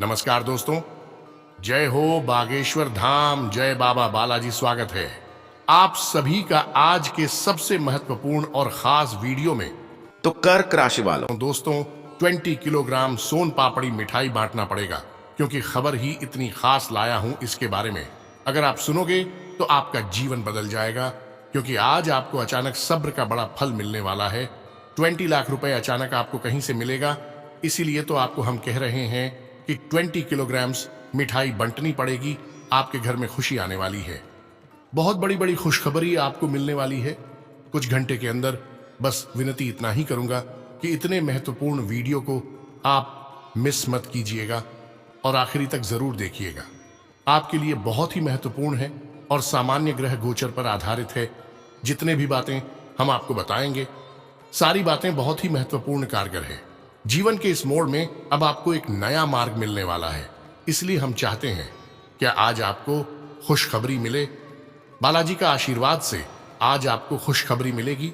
नमस्कार दोस्तों। जय हो बागेश्वर धाम, जय बाबा बालाजी। स्वागत है आप सभी का आज के सबसे महत्वपूर्ण और खास वीडियो में। तो कर्क राशि वालों, दोस्तों 20 किलोग्राम सोन पापड़ी मिठाई बांटना पड़ेगा, क्योंकि खबर ही इतनी खास लाया हूं इसके बारे में। अगर आप सुनोगे तो आपका जीवन बदल जाएगा, क्योंकि आज आपको अचानक सब्र का बड़ा फल मिलने वाला है। 20 लाख रुपए अचानक आपको कहीं से मिलेगा, इसीलिए तो आपको हम कह रहे हैं कि 20 किलोग्राम्स मिठाई बंटनी पड़ेगी। आपके घर में खुशी आने वाली है, बहुत बड़ी बड़ी खुशखबरी आपको मिलने वाली है कुछ घंटे के अंदर। बस विनती इतना ही करूंगा कि इतने महत्वपूर्ण वीडियो को आप मिस मत कीजिएगा और आखिरी तक जरूर देखिएगा। आपके लिए बहुत ही महत्वपूर्ण है और सामान्य ग्रह गोचर पर आधारित है। जितने भी बातें हम आपको बताएंगे, सारी बातें बहुत ही महत्वपूर्ण कारगर है। जीवन के इस मोड़ में अब आपको एक नया मार्ग मिलने वाला है, इसलिए हम चाहते हैं क्या आज आपको खुशखबरी मिले। बालाजी का आशीर्वाद से आज आपको खुशखबरी मिलेगी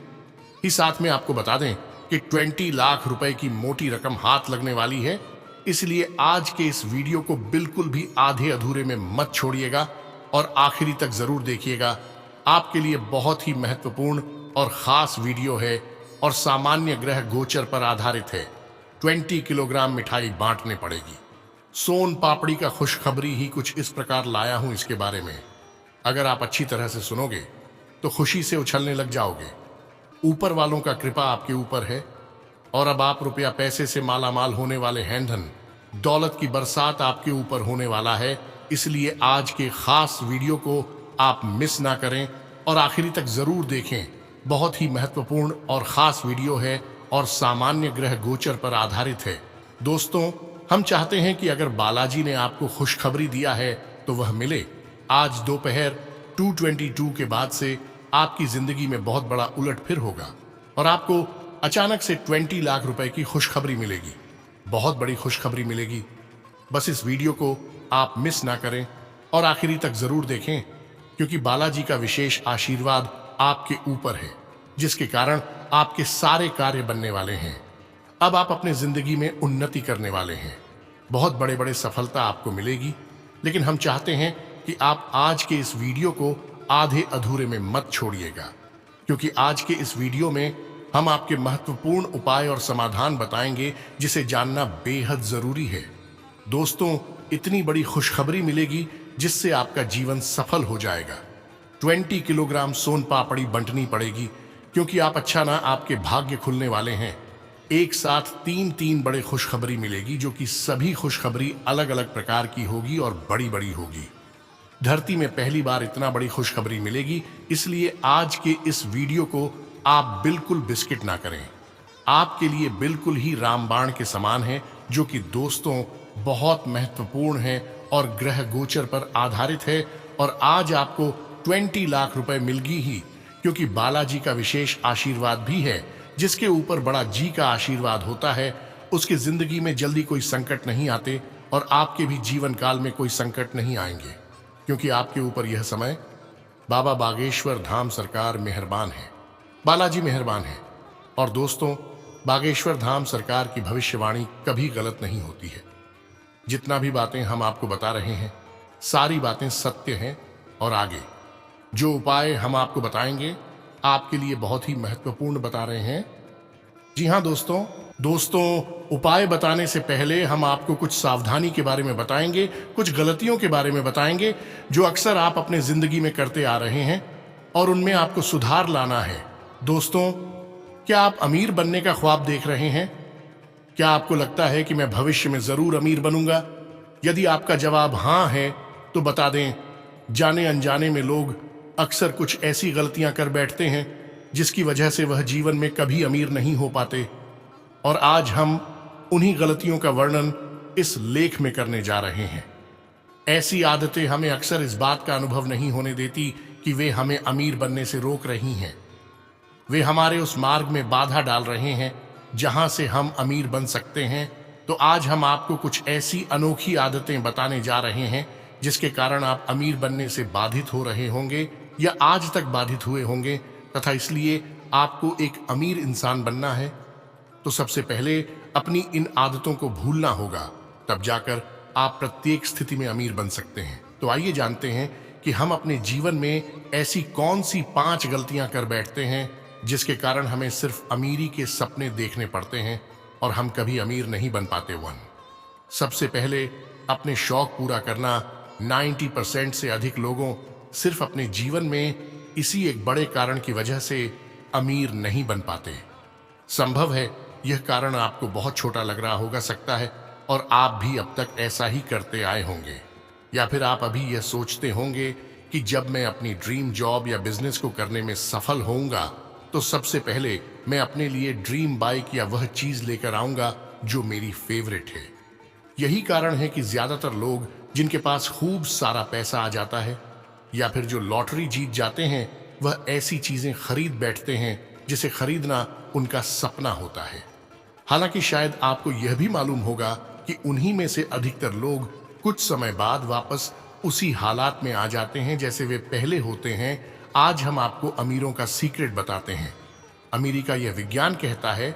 ही। साथ में आपको बता दें कि 20 लाख रुपए की मोटी रकम हाथ लगने वाली है, इसलिए आज के इस वीडियो को बिल्कुल भी आधे अधूरे में मत छोड़िएगा और आखिरी तक जरूर देखिएगा। आपके लिए बहुत ही महत्वपूर्ण और खास वीडियो है और सामान्य ग्रह गोचर पर आधारित है। 20 किलोग्राम मिठाई बांटने पड़ेगी। सोन पापड़ी का खुशखबरी ही कुछ इस प्रकार लाया हूं इसके बारे में। अगर आप अच्छी तरह से सुनोगे तो खुशी से उछलने लग जाओगे। ऊपर वालों का कृपा आपके ऊपर है और अब आप रुपया पैसे से मालामाल होने वाले हैं। धन दौलत की बरसात आपके ऊपर होने वाला है, इसलिए आज के खास वीडियो को आप मिस ना करें और आखिरी तक जरूर देखें। बहुत ही महत्वपूर्ण और खास वीडियो है और सामान्य ग्रह गोचर पर आधारित है। दोस्तों, हम चाहते हैं कि अगर बालाजी ने आपको खुशखबरी दिया है तो वह मिले। आज दोपहर 2:22 के बाद से आपकी जिंदगी में बहुत बड़ा उलटफेर होगा और आपको अचानक से 20 लाख रुपए की खुशखबरी मिलेगी। बहुत बड़ी खुशखबरी मिलेगी। बस इस वीडियो को आप मिस ना करें और आखिरी तक जरूर देखें, क्योंकि बालाजी का विशेष आशीर्वाद आपके ऊपर है, जिसके कारण आपके सारे कार्य बनने वाले हैं। अब आप अपने जिंदगी में उन्नति करने वाले हैं। बहुत बड़े बड़े सफलता आपको मिलेगी, लेकिन हम चाहते हैं कि आप आज के इस वीडियो को आधे अधूरे में मत छोड़िएगा, क्योंकि आज के इस वीडियो में हम आपके महत्वपूर्ण उपाय और समाधान बताएंगे, जिसे जानना बेहद जरूरी है। दोस्तों, इतनी बड़ी खुशखबरी मिलेगी जिससे आपका जीवन सफल हो जाएगा। 20 किलोग्राम सोन पापड़ी बंटनी पड़ेगी, क्योंकि आप अच्छा ना आपके भाग्य खुलने वाले हैं। एक साथ तीन बड़े खुशखबरी मिलेगी, जो कि सभी खुशखबरी अलग अलग प्रकार की होगी और बड़ी बड़ी होगी। धरती में पहली बार इतना बड़ी खुशखबरी मिलेगी, इसलिए आज के इस वीडियो को आप बिल्कुल बिस्किट ना करें। आपके लिए बिल्कुल ही रामबाण के समान है, जो कि दोस्तों बहुत महत्वपूर्ण है और ग्रह गोचर पर आधारित है। और आज आपको 20 लाख रुपए मिलगी ही, क्योंकि बालाजी का विशेष आशीर्वाद भी है। जिसके ऊपर बड़ा जी का आशीर्वाद होता है, उसकी जिंदगी में जल्दी कोई संकट नहीं आते और आपके भी जीवन काल में कोई संकट नहीं आएंगे, क्योंकि आपके ऊपर यह समय बाबा बागेश्वर धाम सरकार मेहरबान है। बालाजी मेहरबान है। और दोस्तों, बागेश्वर धाम सरकार की भविष्यवाणी कभी गलत नहीं होती है। जितना भी बातें हम आपको बता रहे हैं, सारी बातें सत्य हैं। और आगे जो उपाय हम आपको बताएंगे, आपके लिए बहुत ही महत्वपूर्ण बता रहे हैं। जी हाँ दोस्तों, उपाय बताने से पहले हम आपको कुछ सावधानी के बारे में बताएंगे, कुछ गलतियों के बारे में बताएंगे जो अक्सर आप अपने जिंदगी में करते आ रहे हैं और उनमें आपको सुधार लाना है। दोस्तों, क्या आप अमीर बनने का ख्वाब देख रहे हैं? क्या आपको लगता है कि मैं भविष्य में जरूर अमीर बनूंगा? यदि आपका जवाब हाँ है तो बता दें, जाने अनजाने में लोग अक्सर कुछ ऐसी गलतियां कर बैठते हैं जिसकी वजह से वह जीवन में कभी अमीर नहीं हो पाते। और आज हम उन्हीं गलतियों का वर्णन इस लेख में करने जा रहे हैं। ऐसी आदतें हमें अक्सर इस बात का अनुभव नहीं होने देती कि वे हमें अमीर बनने से रोक रही हैं। वे हमारे उस मार्ग में बाधा डाल रहे हैं जहां से हम अमीर बन सकते हैं। तो आज हम आपको कुछ ऐसी अनोखी आदतें बताने जा रहे हैं जिसके कारण आप अमीर बनने से बाधित हो रहे होंगे या आज तक बाधित हुए होंगे, तथा इसलिए आपको एक अमीर इंसान बनना है। तो सबसे पहले अपनी इन आदतों को भूलना होगा, तब जाकर आप प्रत्येक स्थिति में अमीर बन सकते हैं। तो आइए जानते हैं कि हम अपने जीवन में ऐसी कौन सी 5 गलतियां कर बैठते हैं जिसके कारण हमें सिर्फ अमीरी के सपने देखने पड़ते हैं और हम कभी अमीर नहीं बन पाते। 1, सबसे पहले अपने शौक पूरा करना। 90% से अधिक लोगों सिर्फ अपने जीवन में इसी एक बड़े कारण की वजह से अमीर नहीं बन पाते। संभव है यह कारण आपको बहुत छोटा लग रहा होगा सकता है और आप भी अब तक ऐसा ही करते आए होंगे, या फिर आप अभी यह सोचते होंगे कि जब मैं अपनी ड्रीम जॉब या बिजनेस को करने में सफल होऊंगा तो सबसे पहले मैं अपने लिए ड्रीम बाइक या वह चीज लेकर आऊंगा जो मेरी फेवरेट है। यही कारण है कि ज्यादातर लोग जिनके पास खूब सारा पैसा आ जाता है या फिर जो लॉटरी जीत जाते हैं वह ऐसी चीजें खरीद बैठते हैं जिसे खरीदना उनका सपना होता है। हालांकि शायद आपको यह भी मालूम होगा कि उन्हीं में से अधिकतर लोग कुछ समय बाद वापस उसी हालात में आ जाते हैं जैसे वे पहले होते हैं। आज हम आपको अमीरों का सीक्रेट बताते हैं। अमीरी का यह विज्ञान कहता है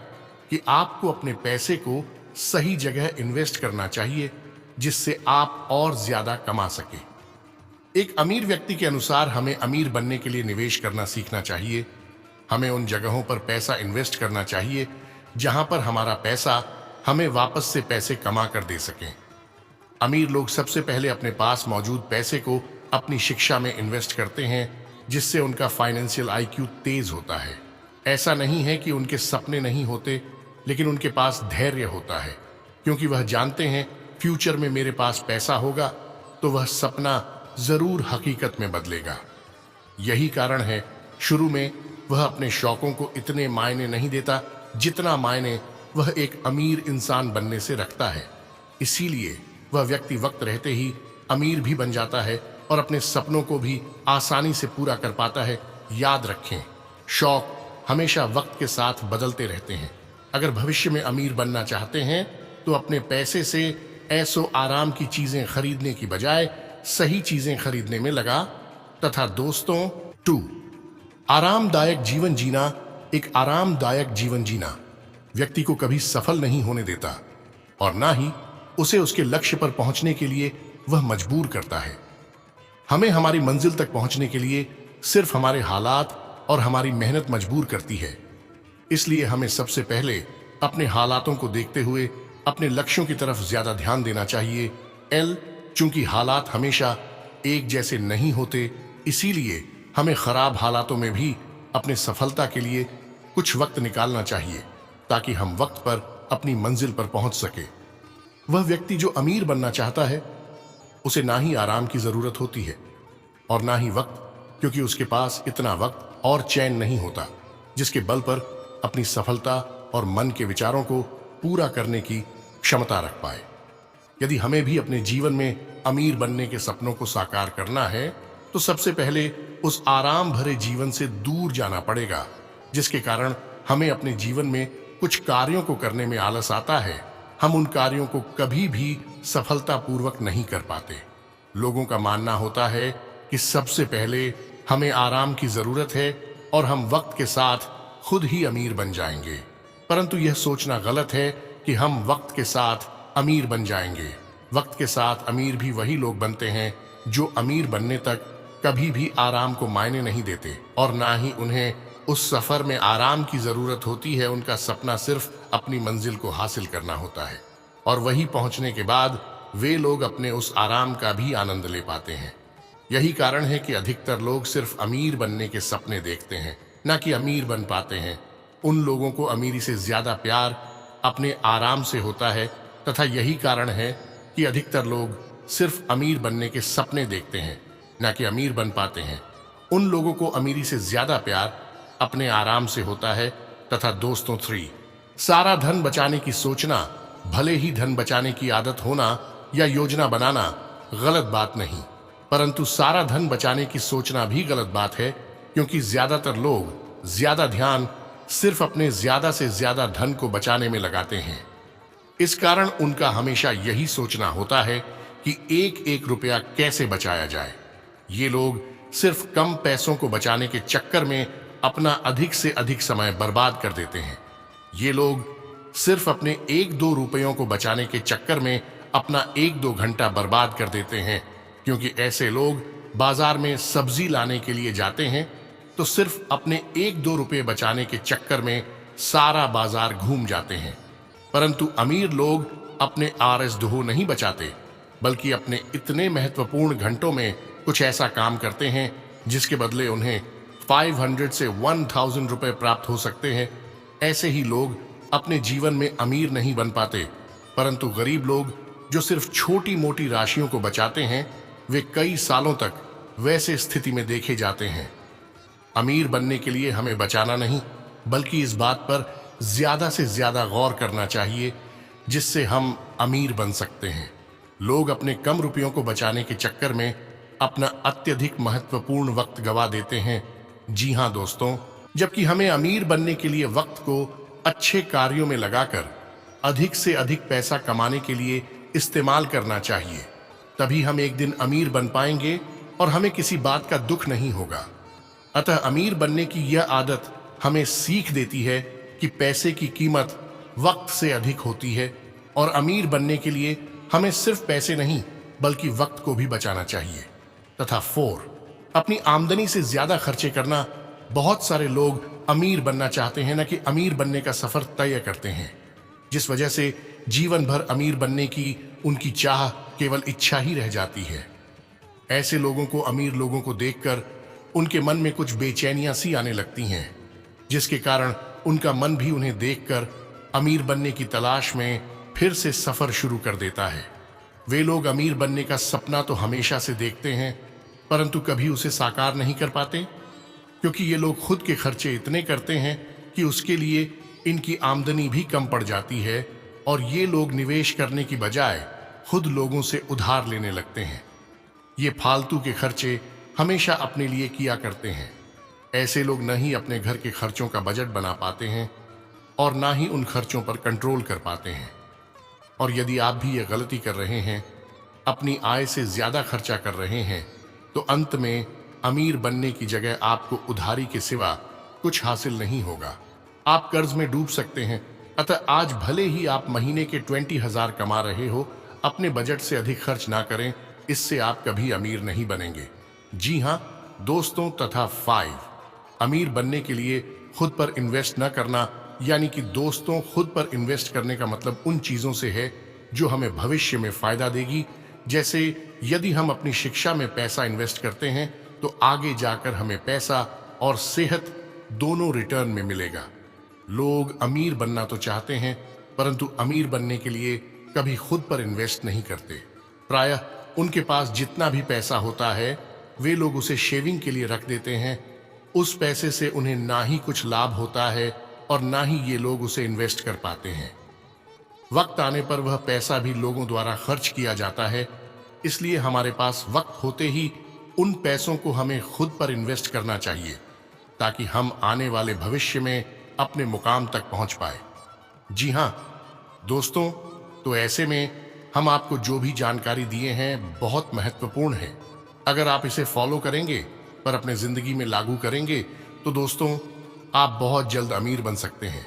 कि आपको अपने पैसे को सही जगह इन्वेस्ट करना चाहिए जिससे आप और ज्यादा कमा सके। एक अमीर व्यक्ति के अनुसार हमें अमीर बनने के लिए निवेश करना सीखना चाहिए। हमें उन जगहों पर पैसा इन्वेस्ट करना चाहिए जहां पर हमारा पैसा हमें वापस से पैसे कमा कर दे सके। अमीर लोग सबसे पहले अपने पास मौजूद पैसे को अपनी शिक्षा में इन्वेस्ट करते हैं जिससे उनका फाइनेंशियल आईक्यू तेज होता है। ऐसा नहीं है कि उनके सपने नहीं होते, लेकिन उनके पास धैर्य होता है क्योंकि वह जानते हैं फ्यूचर में मेरे पास पैसा होगा तो वह सपना जरूर हकीकत में बदलेगा। यही कारण है शुरू में वह अपने शौकों को इतने मायने नहीं देता जितना मायने वह एक अमीर इंसान बनने से रखता है। इसीलिए वह व्यक्ति वक्त रहते ही अमीर भी बन जाता है और अपने सपनों को भी आसानी से पूरा कर पाता है। याद रखें, शौक हमेशा वक्त के साथ बदलते रहते हैं। अगर भविष्य में अमीर बनना चाहते हैं तो अपने पैसे से ऐसो आराम की चीजें खरीदने की बजाय सही चीजें खरीदने में लगा। तथा दोस्तों 2, आरामदायक जीवन जीना। एक आरामदायक जीवन जीना व्यक्ति को कभी सफल नहीं होने देता और ना ही उसे उसके लक्ष्य पर पहुंचने के लिए वह मजबूर करता है। हमें हमारी मंजिल तक पहुंचने के लिए सिर्फ हमारे हालात और हमारी मेहनत मजबूर करती है। इसलिए हमें सबसे पहले अपने हालातों को देखते हुए अपने लक्ष्यों की तरफ ज्यादा ध्यान देना चाहिए। L, चूंकि हालात हमेशा एक जैसे नहीं होते, इसीलिए हमें खराब हालातों में भी अपने सफलता के लिए कुछ वक्त निकालना चाहिए ताकि हम वक्त पर अपनी मंजिल पर पहुंच सके। वह व्यक्ति जो अमीर बनना चाहता है उसे ना ही आराम की जरूरत होती है और ना ही वक्त, क्योंकि उसके पास इतना वक्त और चैन नहीं होता जिसके बल पर अपनी सफलता और मन के विचारों को पूरा करने की क्षमता रख पाए। यदि हमें भी अपने जीवन में अमीर बनने के सपनों को साकार करना है तो सबसे पहले उस आराम भरे जीवन से दूर जाना पड़ेगा जिसके कारण हमें अपने जीवन में कुछ कार्यों को करने में आलस आता है। हम उन कार्यों को कभी भी सफलतापूर्वक नहीं कर पाते। लोगों का मानना होता है कि सबसे पहले हमें आराम की जरूरत है और हम वक्त के साथ खुद ही अमीर बन जाएंगे, परंतु यह सोचना गलत है कि हम वक्त के साथ अमीर बन जाएंगे। वक्त के साथ अमीर भी वही लोग बनते हैं जो अमीर बनने तक कभी भी आराम को मायने नहीं देते और ना ही उन्हें उस सफर में आराम की जरूरत होती है। उनका सपना सिर्फ अपनी मंजिल को हासिल करना होता है और वहीं पहुंचने के बाद वे लोग अपने उस आराम का भी आनंद ले पाते हैं। यही कारण है कि अधिकतर लोग सिर्फ अमीर बनने के सपने देखते हैं, ना कि अमीर बन पाते हैं। उन लोगों को अमीरी से ज्यादा प्यार अपने आराम से होता है तथा यही कारण है कि अधिकतर लोग सिर्फ अमीर बनने के सपने देखते हैं, ना कि अमीर बन पाते हैं। उन लोगों को अमीरी से ज्यादा प्यार अपने आराम से होता है। तथा दोस्तों 3, सारा धन बचाने की सोचना, भले ही धन बचाने की आदत होना या योजना बनाना गलत बात नहीं, परंतु सारा धन बचाने की सोचना भी गलत बात है, क्योंकि ज्यादातर लोग ज्यादा ध्यान सिर्फ अपने ज्यादा से ज्यादा धन को बचाने में लगाते हैं। इस कारण उनका हमेशा यही सोचना होता है कि एक एक रुपया कैसे बचाया जाए। ये लोग सिर्फ कम पैसों को बचाने के चक्कर में अपना अधिक से अधिक समय बर्बाद कर देते हैं। ये लोग सिर्फ अपने 1-2 रुपयों को बचाने के चक्कर में अपना 1-2 घंटा बर्बाद कर देते हैं, क्योंकि ऐसे लोग बाजार में सब्जी लाने के लिए जाते हैं तो सिर्फ अपने 1-2 रुपए बचाने के चक्कर में सारा बाजार घूम जाते हैं। परंतु अमीर लोग अपने आरएस दोह नहीं बचाते, बल्कि अपने इतने महत्वपूर्ण घंटों में कुछ ऐसा काम करते हैं जिसके बदले उन्हें 500 से 1000 रुपए प्राप्त हो सकते हैं। ऐसे ही लोग अपने जीवन में अमीर नहीं बन पाते, परंतु गरीब लोग जो सिर्फ छोटी मोटी राशियों को बचाते हैं, वे कई सालों तक वैसे स्थिति में देखे जाते हैं। अमीर बनने के लिए हमें बचाना नहीं, बल्कि इस बात पर ज्यादा से ज्यादा गौर करना चाहिए जिससे हम अमीर बन सकते हैं। लोग अपने कम रुपयों को बचाने के चक्कर में अपना अत्यधिक महत्वपूर्ण वक्त गवा देते हैं। जी हाँ दोस्तों, जबकि हमें अमीर बनने के लिए वक्त को अच्छे कार्यों में लगाकर अधिक से अधिक पैसा कमाने के लिए इस्तेमाल करना चाहिए। तभी हम एक दिन अमीर बन पाएंगे और हमें किसी बात का दुख नहीं होगा। अतः अमीर बनने की यह आदत हमें सीख देती है कि पैसे की कीमत वक्त से अधिक होती है, और अमीर बनने के लिए हमें सिर्फ पैसे नहीं बल्कि वक्त को भी बचाना चाहिए। तथा 4, अपनी आमदनी से ज्यादा खर्चे करना। बहुत सारे लोग अमीर बनना चाहते हैं, न कि अमीर बनने का सफर तय करते हैं, जिस वजह से जीवन भर अमीर बनने की उनकी चाह केवल इच्छा ही रह जाती है। ऐसे लोगों को, अमीर लोगों को देखकर उनके मन में कुछ बेचैनियां सी आने लगती हैं, जिसके कारण उनका मन भी उन्हें देखकर अमीर बनने की तलाश में फिर से सफर शुरू कर देता है। वे लोग अमीर बनने का सपना तो हमेशा से देखते हैं, परंतु कभी उसे साकार नहीं कर पाते, क्योंकि ये लोग खुद के खर्चे इतने करते हैं कि उसके लिए इनकी आमदनी भी कम पड़ जाती है, और ये लोग निवेश करने की बजाय खुद लोगों से उधार लेने लगते हैं। ये फालतू के खर्चे हमेशा अपने लिए किया करते हैं। ऐसे लोग न ही अपने घर के खर्चों का बजट बना पाते हैं और ना ही उन खर्चों पर कंट्रोल कर पाते हैं। और यदि आप भी ये गलती कर रहे हैं, अपनी आय से ज्यादा खर्चा कर रहे हैं, तो अंत में अमीर बनने की जगह आपको उधारी के सिवा कुछ हासिल नहीं होगा। आप कर्ज में डूब सकते हैं। अतः आज भले ही आप महीने के 20,000 कमा रहे हो, अपने बजट से अधिक खर्च ना करें, इससे आप कभी अमीर नहीं बनेंगे। जी हाँ दोस्तों। तथा 5, अमीर बनने के लिए खुद पर इन्वेस्ट न करना। यानी कि दोस्तों, खुद पर इन्वेस्ट करने का मतलब उन चीजों से है जो हमें भविष्य में फायदा देगी। जैसे यदि हम अपनी शिक्षा में पैसा इन्वेस्ट करते हैं तो आगे जाकर हमें पैसा और सेहत दोनों रिटर्न में मिलेगा। लोग अमीर बनना तो चाहते हैं, परंतु अमीर बनने के लिए कभी खुद पर इन्वेस्ट नहीं करते। प्रायः उनके पास जितना भी पैसा होता है, वे लोग उसे शेविंग के लिए रख देते हैं। उस पैसे से उन्हें ना ही कुछ लाभ होता है और ना ही ये लोग उसे इन्वेस्ट कर पाते हैं। वक्त आने पर वह पैसा भी लोगों द्वारा खर्च किया जाता है। इसलिए हमारे पास वक्त होते ही उन पैसों को हमें खुद पर इन्वेस्ट करना चाहिए, ताकि हम आने वाले भविष्य में अपने मुकाम तक पहुंच पाए। जी हाँ दोस्तों, तो ऐसे में हम आपको जो भी जानकारी दिए हैं बहुत महत्वपूर्ण है। अगर आप इसे फॉलो करेंगे पर अपने जिंदगी में लागू करेंगे तो दोस्तों आप बहुत जल्द अमीर बन सकते हैं।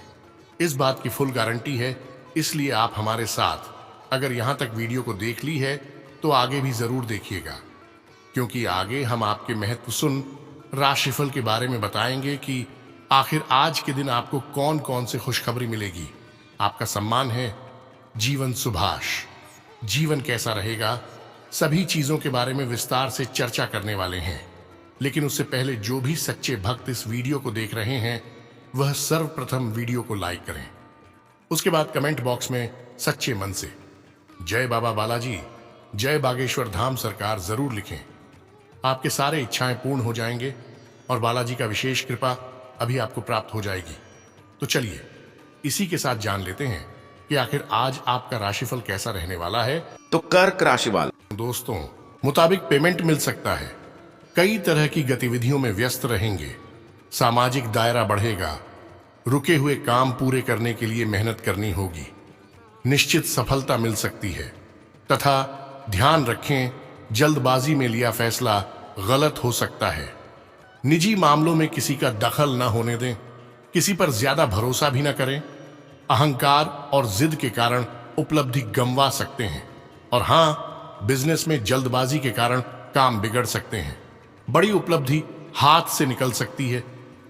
इस बात की फुल गारंटी है। इसलिए आप हमारे साथ अगर यहाँ तक वीडियो को देख ली है तो आगे भी जरूर देखिएगा, क्योंकि आगे हम आपके महत्व सुन राशिफल के बारे में बताएंगे कि आखिर आज के दिन आपको कौन कौन से खुशखबरी मिलेगी। आपका सम्मान है जीवन सुभाष। जीवन कैसा रहेगा, सभी चीजों के बारे में विस्तार से चर्चा करने वाले हैं। लेकिन उससे पहले जो भी सच्चे भक्त इस वीडियो को देख रहे हैं, वह सर्वप्रथम वीडियो को लाइक करें। उसके बाद कमेंट बॉक्स में सच्चे मन से जय बाबा बालाजी, जय बागेश्वर धाम सरकार जरूर लिखें। आपके सारे इच्छाएं पूर्ण हो जाएंगे और बालाजी का विशेष कृपा अभी आपको प्राप्त हो जाएगी। तो चलिए इसी के साथ जान लेते हैं कि आखिर आज आपका राशिफल कैसा रहने वाला है। तो कर्क राशि वालों, दोस्तों, मुताबिक पेमेंट मिल सकता है। कई तरह की गतिविधियों में व्यस्त रहेंगे। सामाजिक दायरा बढ़ेगा। रुके हुए काम पूरे करने के लिए मेहनत करनी होगी। निश्चित सफलता मिल सकती है। तथा ध्यान रखें, जल्दबाजी में लिया फैसला गलत हो सकता है। निजी मामलों में किसी का दखल न होने दें। किसी पर ज्यादा भरोसा भी न करें। अहंकार और जिद के कारण उपलब्धि गंवा सकते हैं। और हाँ, बिजनेस में जल्दबाजी के कारण काम बिगड़ सकते हैं। बड़ी उपलब्धि हाथ से निकल सकती है।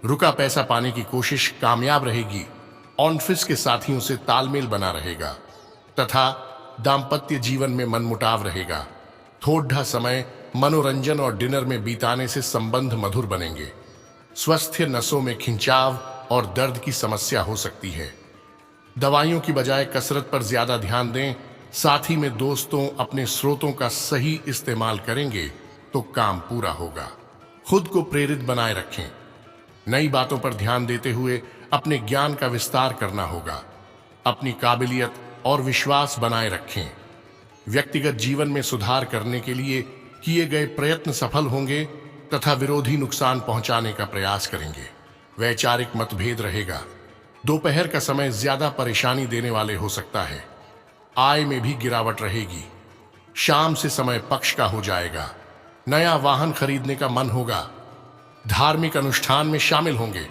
रुका पैसा पाने की कोशिश कामयाब रहेगी। ऑफिस के साथियों से तालमेल बना रहेगा तथा दाम्पत्य जीवन में मनमुटाव रहेगा। थोड़ा समय मनोरंजन और डिनर में बिताने से संबंध मधुर बनेंगे। स्वस्थ नसों में खिंचाव और दर्द की समस्या हो सकती है। दवाइयों की बजाय कसरत पर ज्यादा ध्यान दें। साथ ही में दोस्तों अपने स्रोतों का सही इस्तेमाल करेंगे तो काम पूरा होगा। खुद को प्रेरित बनाए रखें। नई बातों पर ध्यान देते हुए अपने ज्ञान का विस्तार करना होगा। अपनी काबिलियत और विश्वास बनाए रखें। व्यक्तिगत जीवन में सुधार करने के लिए किए गए प्रयत्न सफल होंगे तथा विरोधी नुकसान पहुंचाने का प्रयास करेंगे। वैचारिक मतभेद रहेगा। दोपहर का समय ज्यादा परेशानी देने वाले हो सकता है। आय में भी गिरावट रहेगी। शाम से समय पक्ष का हो जाएगा। नया वाहन खरीदने का मन होगा। धार्मिक अनुष्ठान में शामिल होंगे।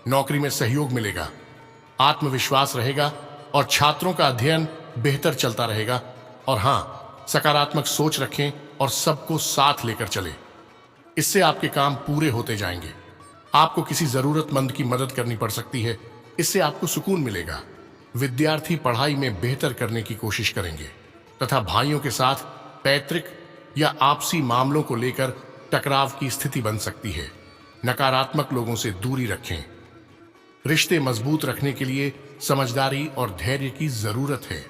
नौकरी में सहयोग मिलेगा। आत्मविश्वास रहेगा और छात्रों का अध्ययन बेहतर चलता रहेगा। और हाँ, सकारात्मक सोच रखें और सबको साथ लेकर चलें। इससे आपके काम पूरे होते जाएंगे। आपको किसी जरूरतमंद की मदद करनी पड़ सकती है। इससे आपको सुकून मिलेगा। विद्यार्थी पढ़ाई में बेहतर करने की कोशिश करेंगे तथा भाइयों के साथ पैतृक या आपसी मामलों को लेकर टकराव की स्थिति बन सकती है। नकारात्मक लोगों से दूरी रखें। रिश्ते मजबूत रखने के लिए समझदारी और धैर्य की जरूरत है।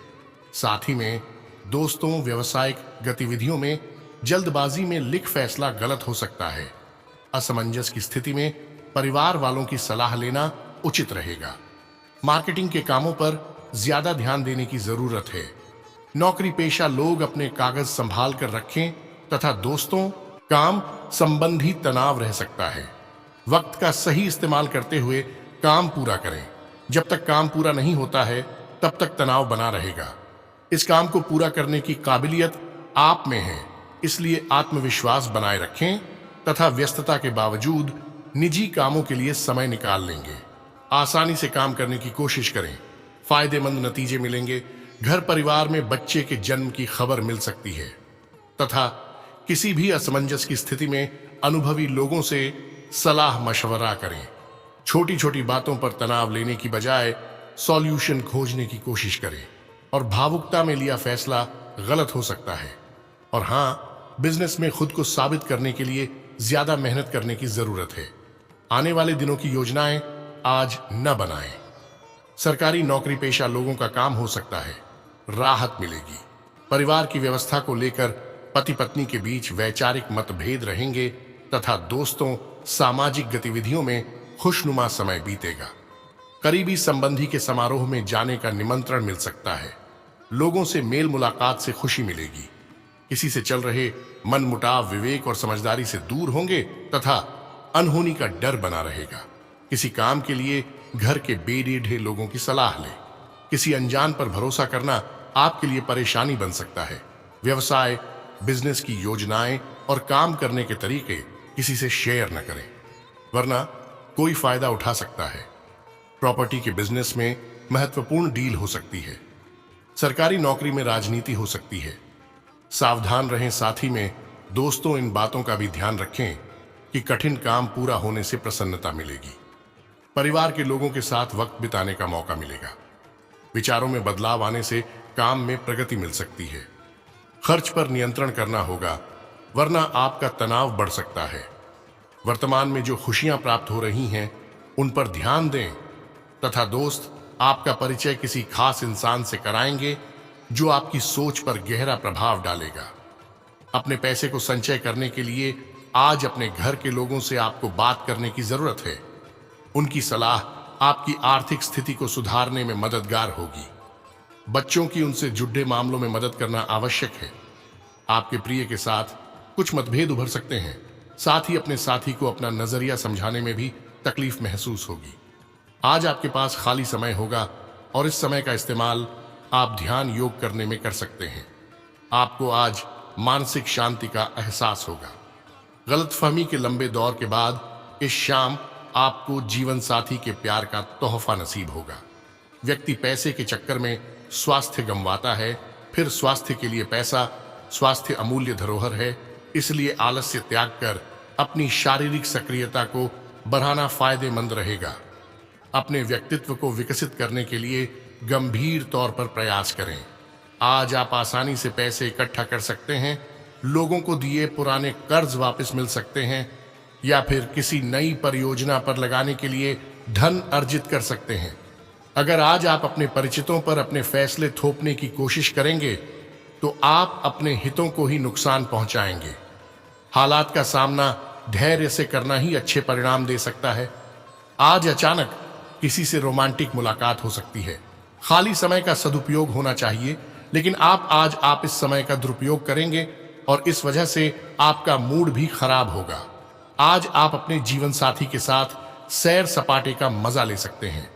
साथ ही में दोस्तों, व्यावसायिक गतिविधियों में जल्दबाजी में लिख फैसला गलत हो सकता है। असमंजस की स्थिति में परिवार वालों की सलाह लेना उचित रहेगा। मार्केटिंग के कामों पर ज्यादा ध्यान देने की जरूरत है। नौकरी पेशा लोग अपने कागज संभाल कर रखें तथा दोस्तों, काम संबंधी तनाव रह सकता है। वक्त का सही इस्तेमाल करते हुए काम पूरा करें। जब तक काम पूरा नहीं होता है तब तक तनाव बना रहेगा। इस काम को पूरा करने की काबिलियत आप में है, इसलिए आत्मविश्वास बनाए रखें तथा व्यस्तता के बावजूद निजी कामों के लिए समय निकाल लेंगे। आसानी से काम करने की कोशिश करें। फायदेमंद नतीजे मिलेंगे। घर परिवार में बच्चे के जन्म की खबर मिल सकती है तथा किसी भी असमंजस की स्थिति में अनुभवी लोगों से सलाह मशवरा करें। छोटी छोटी बातों पर तनाव लेने की बजाय सॉल्यूशन खोजने की कोशिश करें। और भावुकता में लिया फैसला गलत हो सकता है। और हाँ, बिजनेस में खुद को साबित करने के लिए ज्यादा मेहनत करने की जरूरत है। आने वाले दिनों की योजनाएं आज न बनाएं। सरकारी नौकरी पेशा लोगों का काम हो सकता है। राहत मिलेगी। परिवार की व्यवस्था को लेकर पति पत्नी के बीच वैचारिक मतभेद रहेंगे तथा दोस्तों, सामाजिक गतिविधियों में खुशनुमा समय बीतेगा। करीबी संबंधी के समारोह में जाने का निमंत्रण मिल सकता है। लोगों से मेल मुलाकात से खुशी मिलेगी। किसी से चल रहे मनमुटाव विवेक और समझदारी से दूर होंगे तथा अनहोनी का डर बना रहेगा। किसी काम के लिए घर के बेढे लोगों की सलाह लें। किसी अनजान पर भरोसा करना आपके लिए परेशानी बन सकता है। व्यवसाय, बिजनेस की योजनाएं और काम करने के तरीके किसी से शेयर न करें, वरना कोई फायदा उठा सकता है। प्रॉपर्टी के बिजनेस में महत्वपूर्ण डील हो सकती है। सरकारी नौकरी में राजनीति हो सकती है। सावधान रहें। साथ ही में दोस्तों, इन बातों का भी ध्यान रखें कि कठिन काम पूरा होने से प्रसन्नता मिलेगी। परिवार के लोगों के साथ वक्त बिताने का मौका मिलेगा। विचारों में बदलाव आने से काम में प्रगति मिल सकती है। खर्च पर नियंत्रण करना होगा, वरना आपका तनाव बढ़ सकता है। वर्तमान में जो खुशियां प्राप्त हो रही हैं, उन पर ध्यान दें तथा दोस्त, आपका परिचय किसी खास इंसान से कराएंगे जो आपकी सोच पर गहरा प्रभाव डालेगा। अपने पैसे को संचय करने के लिए आज अपने घर के लोगों से आपको बात करने की जरूरत है। उनकी सलाह आपकी आर्थिक स्थिति को सुधारने में मददगार होगी। बच्चों की उनसे जुड़े मामलों में मदद करना आवश्यक है। आपके प्रिय के साथ कुछ मतभेद उभर सकते हैं। साथ ही अपने साथी को अपना नजरिया समझाने में भी तकलीफ महसूस होगी। आज आपके पास खाली समय होगा और इस समय का इस्तेमाल आप ध्यान योग करने में कर सकते हैं। आपको आज मानसिक शांति का एहसास होगा। गलतफहमी के लंबे दौर के बाद इस शाम आपको जीवन साथी के प्यार का तोहफा नसीब होगा। व्यक्ति पैसे के चक्कर में स्वास्थ्य गंवाता है, फिर स्वास्थ्य के लिए पैसा। स्वास्थ्य अमूल्य धरोहर है, इसलिए आलस्य त्याग कर अपनी शारीरिक सक्रियता को बढ़ाना फायदेमंद रहेगा। अपने व्यक्तित्व को विकसित करने के लिए गंभीर तौर पर प्रयास करें। आज आप आसानी से पैसे इकट्ठा कर सकते हैं, लोगों को दिए पुराने कर्ज वापस मिल सकते हैं या फिर किसी नई परियोजना पर लगाने के लिए धन अर्जित कर सकते हैं। अगर आज आप अपने परिचितों पर अपने फैसले थोपने की कोशिश करेंगे तो आप अपने हितों को ही नुकसान पहुंचाएंगे। हालात का सामना धैर्य से करना ही अच्छे परिणाम दे सकता है। आज अचानक किसी से रोमांटिक मुलाकात हो सकती है। खाली समय का सदुपयोग होना चाहिए, लेकिन आप इस समय का दुरुपयोग करेंगे और इस वजह से आपका मूड भी खराब होगा। आज आप अपने जीवन साथी के साथ सैर सपाटे का मजा ले सकते हैं।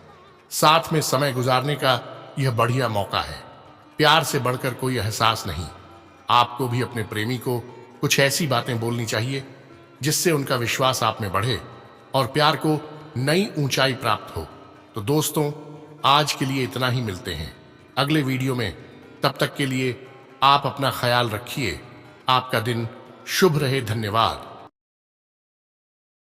साथ में समय गुजारने का यह बढ़िया मौका है। प्यार से बढ़कर कोई एहसास नहीं। आपको भी अपने प्रेमी को कुछ ऐसी बातें बोलनी चाहिए जिससे उनका विश्वास आप में बढ़े और प्यार को नई ऊंचाई प्राप्त हो। तो दोस्तों, आज के लिए इतना ही। मिलते हैं अगले वीडियो में। तब तक के लिए आप अपना ख्याल रखिए। आपका दिन शुभ रहे। धन्यवाद।